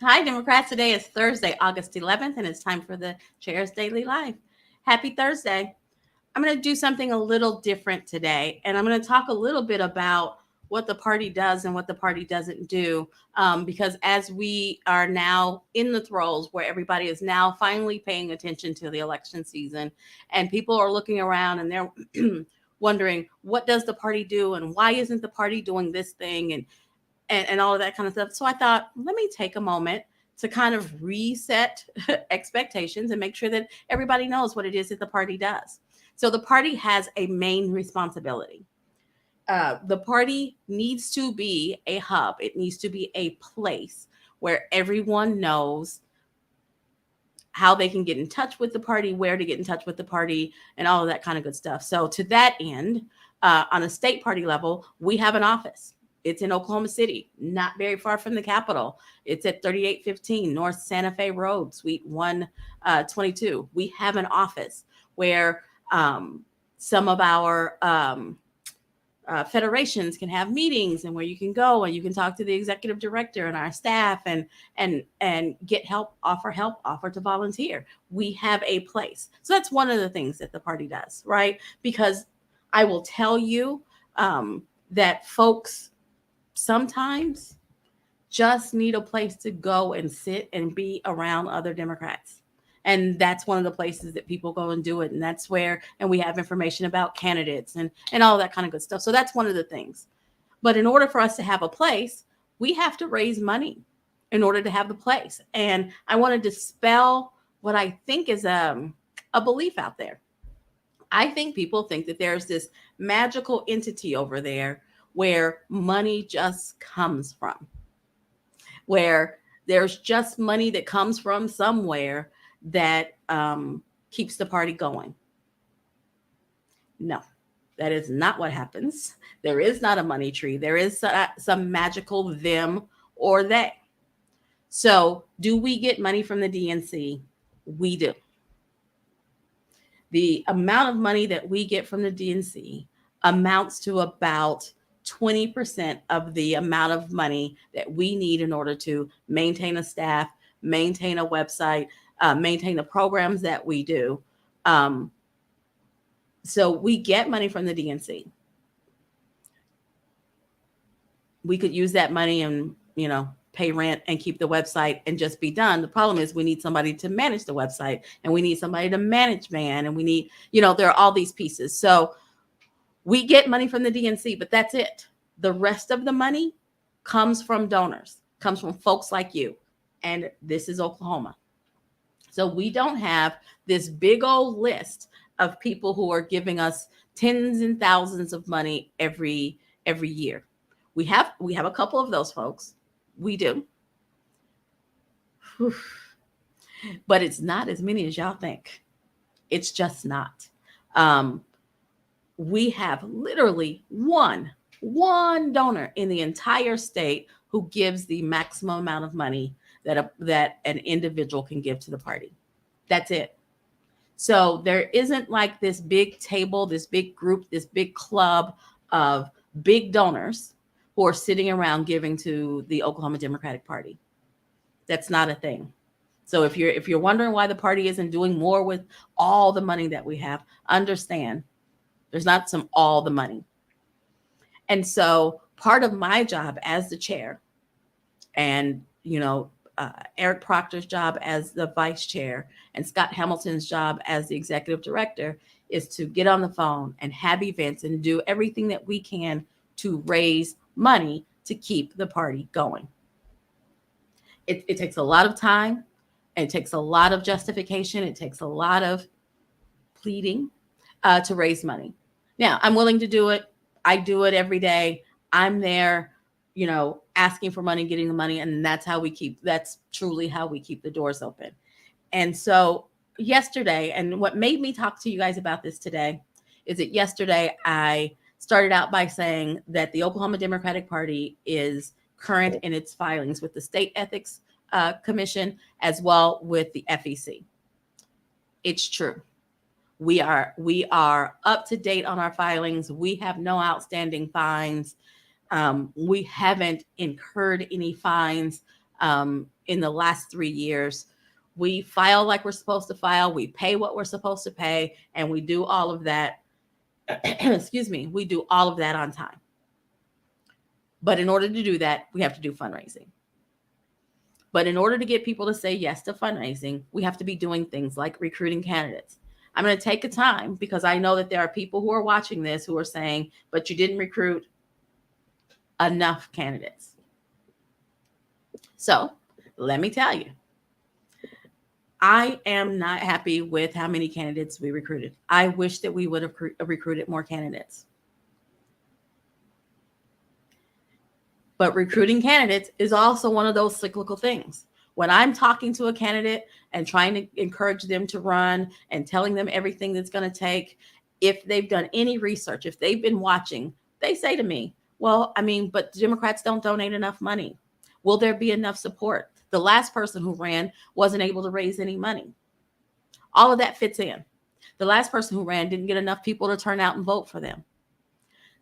Hi, Democrats. Today is Thursday, August 11th, and it's time for the Chair's Daily Live. Happy Thursday. I'm going to do something a little different today, and I'm going to talk a little bit about what the party does and what the party doesn't do. Because as we are now in the throes where everybody is now finally paying attention to the election season, and people are looking around and they're wondering, what does the party do, and why isn't the party doing this thing? And all of that kind of stuff. So I thought, let me take a moment to kind of reset expectations and make sure that everybody knows what it is that the party does. So the party has a main responsibility. The party needs to be a hub. It needs to be a place where everyone knows how they can get in touch with the party, where to get in touch with the party, and all of that kind of good stuff. So to that end, on a state party level, we have an office. It's in Oklahoma City, not very far from the Capitol. It's at 3815 North Santa Fe Road, Suite 122. We have an office where some of our federations can have meetings, and where you can go and you can talk to the executive director and our staff and get help, offer to volunteer. We have a place. So that's one of the things that the party does, right? Because I will tell you that folks sometimes just need a place to go and sit and be around other Democrats. And that's one of the places that people go and do it. And that's where, and we have information about candidates and all that kind of good stuff. So that's one of the things. But in order for us to have a place, we have to raise money in order to have the place. And I want to dispel what I think is a belief out there. I think people think that there's this magical entity over there where money just comes from, where there's just money that comes from somewhere that keeps the party going. No, that is not what happens. There is not a money tree. There is some magical them or they. So do we get money from the DNC? We do. The amount of money that we get from the DNC amounts to about 20% of the amount of money that we need in order to maintain a staff, maintain a website, maintain the programs that we do. So we get money from the DNC. We could use that money and, pay rent and keep the website and just be done. The problem is we need somebody to manage the website, and we need somebody to manage man, and we need, there are all these pieces. So we get money from the DNC, but that's it. The rest of the money comes from donors, comes from folks like you. And this is Oklahoma. So we don't have this big old list of people who are giving us tens and thousands of money every year. We have a couple of those folks. We do. Whew. But it's not as many as y'all think. It's just not. We have literally one donor in the entire state who gives the maximum amount of money that an individual can give to the party. That's it. So there isn't like this big table, this big group, this big club of big donors who are sitting around giving to the Oklahoma Democratic Party. That's not a thing. So if you're wondering why the party isn't doing more with all the money that we have, understand there's not all the money. And so part of my job as the chair, and Eric Proctor's job as the vice chair, and Scott Hamilton's job as the executive director, is to get on the phone and have events and do everything that we can to raise money to keep the party going. It takes a lot of time. It takes a lot of justification. It takes a lot of pleading to raise money. Now, I'm willing to do it. I do it every day. I'm there, asking for money, getting the money. And that's truly how we keep the doors open. And so yesterday, and what made me talk to you guys about this today, is that yesterday I started out by saying that the Oklahoma Democratic Party is current in its filings with the State Ethics Commission as well with the FEC. It's true. We are up to date on our filings. We have no outstanding fines. We haven't incurred any fines in the last 3 years. We file like we're supposed to file, we pay what we're supposed to pay, and we do all of that. Excuse me, we do all of that on time. But in order to do that, we have to do fundraising. But in order to get people to say yes to fundraising, we have to be doing things like recruiting candidates. I'm going to take a time because I know that there are people who are watching this who are saying, but you didn't recruit enough candidates. So let me tell you, I am not happy with how many candidates we recruited. I wish that we would have recruited more candidates. But recruiting candidates is also one of those cyclical things. When I'm talking to a candidate and trying to encourage them to run and telling them everything that's going to take, if they've done any research, if they've been watching, they say to me, well, I mean, but Democrats don't donate enough money. Will there be enough support? The last person who ran wasn't able to raise any money. All of that fits in. The last person who ran didn't get enough people to turn out and vote for them.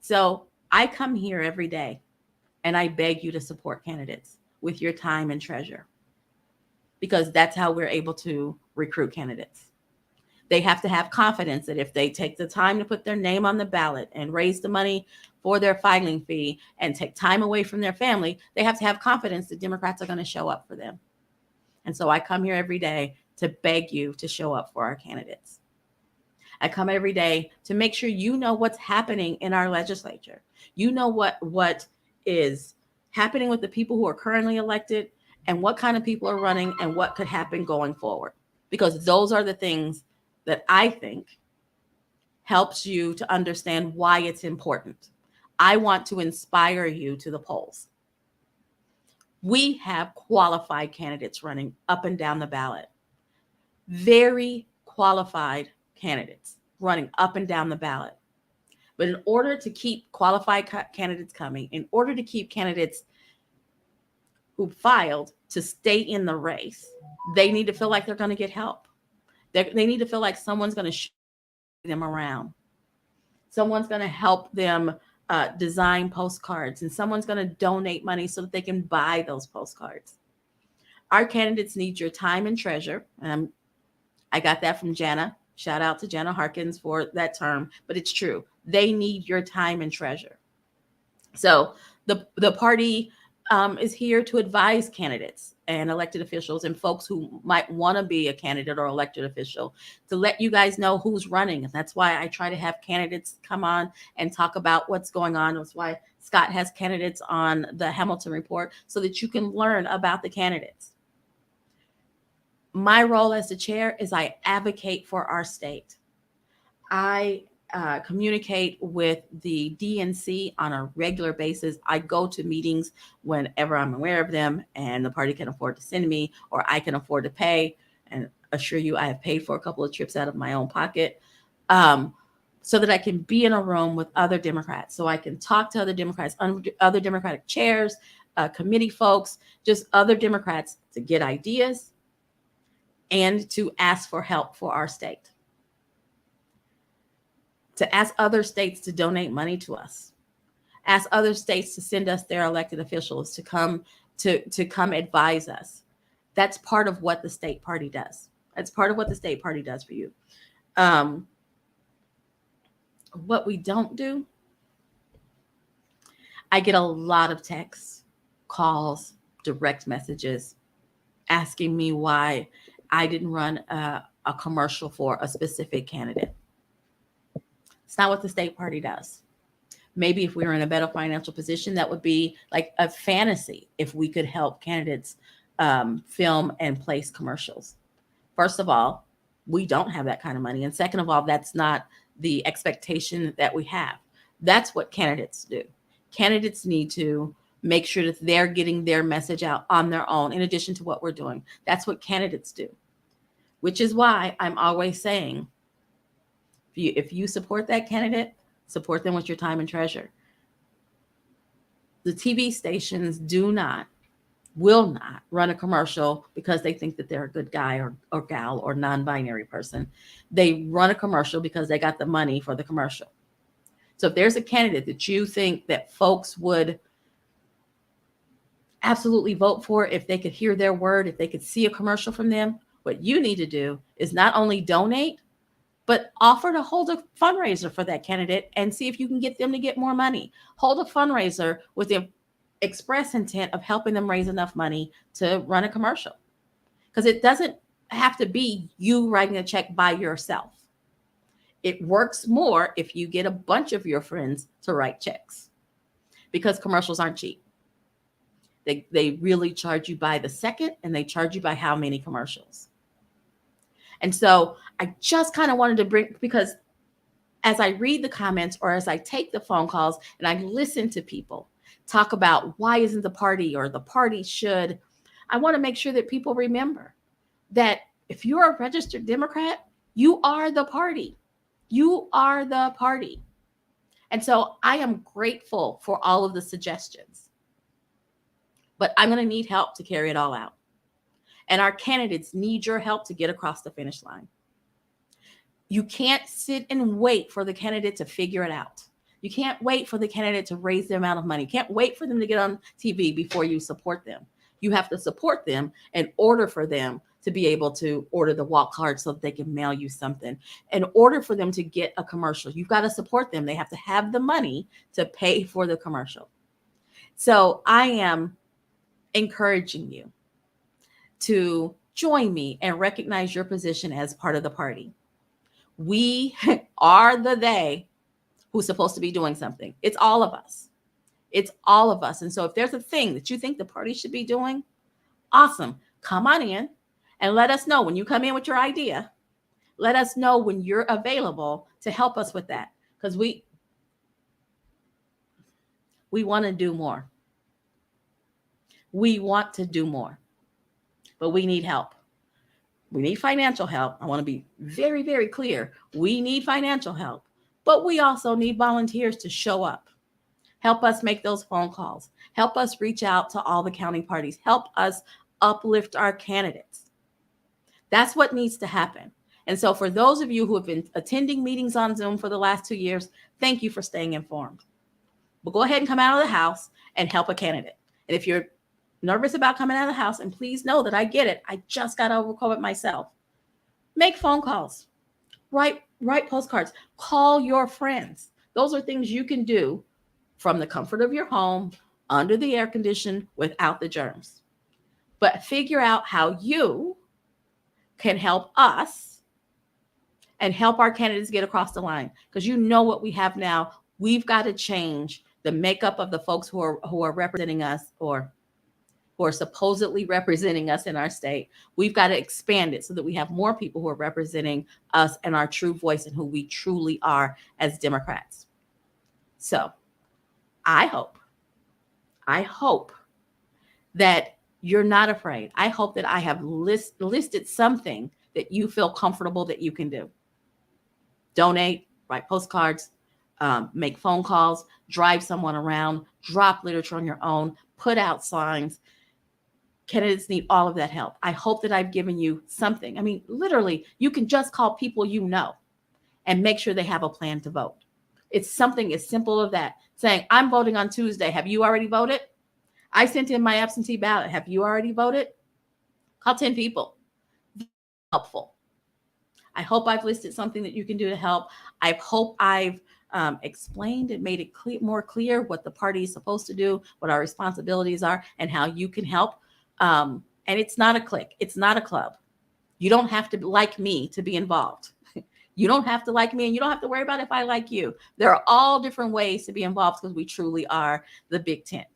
So I come here every day and I beg you to support candidates with your time and treasure, because that's how we're able to recruit candidates. They have to have confidence that if they take the time to put their name on the ballot and raise the money for their filing fee and take time away from their family, they have to have confidence that Democrats are going to show up for them. And so I come here every day to beg you to show up for our candidates. I come every day to make sure you know what's happening in our legislature. You know what is happening with the people who are currently elected and what kind of people are running and what could happen going forward. Because those are the things that I think helps you to understand why it's important. I want to inspire you to the polls. We have qualified candidates running up and down the ballot. Very qualified candidates running up and down the ballot. But in order to keep qualified candidates coming, in order to keep candidates who filed to stay in the race, they need to feel like they're going to get help. They need to feel like someone's going to show them around. Someone's going to help them design postcards, and someone's going to donate money so that they can buy those postcards. Our candidates need your time and treasure. And I got that from Jana. Shout out to Jana Harkins for that term, but it's true. They need your time and treasure. So the party is here to advise candidates and elected officials and folks who might want to be a candidate or elected official, to let you guys know who's running. And that's why I try to have candidates come on and talk about what's going on. That's why Scott has candidates on the Hamilton Report, so that you can learn about the candidates. My role as the chair is I advocate for our state. I communicate with the DNC on a regular basis. I go to meetings whenever I'm aware of them and the party can afford to send me, or I can afford to pay. And assure you, I have paid for a couple of trips out of my own pocket, so that I can be in a room with other Democrats, so I can talk to other Democrats, other Democratic chairs, committee folks, just other Democrats, to get ideas and to ask for help for our state. To ask other states to donate money to us, ask other states to send us their elected officials to come advise us. That's part of what the state party does. That's part of what the state party does for you. What we don't do, I get a lot of texts, calls, direct messages asking me why I didn't run a commercial for a specific candidate. It's not what the state party does. Maybe if we were in a better financial position, that would be like a fantasy if we could help candidates film and place commercials. First of all, we don't have that kind of money. And second of all, that's not the expectation that we have. That's what candidates do. Candidates need to make sure that they're getting their message out on their own, in addition to what we're doing. That's what candidates do, which is why I'm always saying, if you support that candidate, support them with your time and treasure. The TV stations will not run a commercial because they think that they're a good guy or gal or non-binary person. They run a commercial because they got the money for the commercial. So if there's a candidate that you think that folks would absolutely vote for if they could hear their word, if they could see a commercial from them. What you need to do is not only donate, but offer to hold a fundraiser for that candidate and see if you can get them to get more money. Hold a fundraiser with the express intent of helping them raise enough money to run a commercial. Because it doesn't have to be you writing a check by yourself. It works more if you get a bunch of your friends to write checks, because commercials aren't cheap. They really charge you by the second, and they charge you by how many commercials. And so I just kind of wanted to bring, because as I read the comments or as I take the phone calls and I listen to people talk about why isn't the party or the party should, I want to make sure that people remember that if you're a registered Democrat, you are the party. You are the party. And so I am grateful for all of the suggestions, but I'm going to need help to carry it all out. And our candidates need your help to get across the finish line. You can't sit and wait for the candidate to figure it out. You can't wait for the candidate to raise the amount of money. You can't wait for them to get on TV before you support them. You have to support them in order for them to be able to order the walk card so that they can mail you something. In order for them to get a commercial, you've got to support them. They have to have the money to pay for the commercial. So I am encouraging you to join me and recognize your position as part of the party. We are the they who's supposed to be doing something. It's all of us. It's all of us. And so if there's a thing that you think the party should be doing, awesome. Come on in and let us know when you come in with your idea. Let us know when you're available to help us with that, because we want to do more. We want to do more, but we need help. We need financial help. I want to be very, very clear. We need financial help, but we also need volunteers to show up. Help us make those phone calls. Help us reach out to all the county parties. Help us uplift our candidates. That's what needs to happen. And so for those of you who have been attending meetings on Zoom for the last 2 years, thank you for staying informed. But go ahead and come out of the house and help a candidate. And if you're nervous about coming out of the house, and please know that I get it. I just got over COVID myself. Make phone calls. Write postcards. Call your friends. Those are things you can do from the comfort of your home, under the air condition, without the germs. But figure out how you can help us and help our candidates get across the line. Because you know what we have now. We've got to change the makeup of the folks who are representing us, or who are supposedly representing us in our state. We've got to expand it so that we have more people who are representing us and our true voice and who we truly are as Democrats. So I hope that you're not afraid. I hope that I have listed something that you feel comfortable that you can do. Donate, write postcards, make phone calls, drive someone around, drop literature on your own, put out signs. Candidates need all of that help. I hope that I've given you something. I mean, literally, you can just call people you know and make sure they have a plan to vote. It's something as simple as that. Saying, I'm voting on Tuesday. Have you already voted? I sent in my absentee ballot. Have you already voted? Call 10 people. Helpful. I hope I've listed something that you can do to help. I hope I've explained and made it more clear what the party is supposed to do, what our responsibilities are, and how you can help. And it's not a clique. It's not a club. You don't have to like me to be involved. You don't have to like me, and you don't have to worry about if I like you. There are all different ways to be involved, because we truly are the big tent.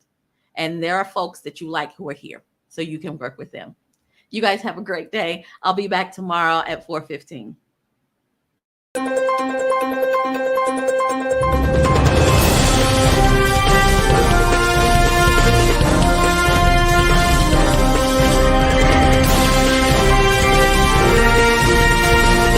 And there are folks that you like who are here, so you can work with them. You guys have a great day. I'll be back tomorrow at 4:15.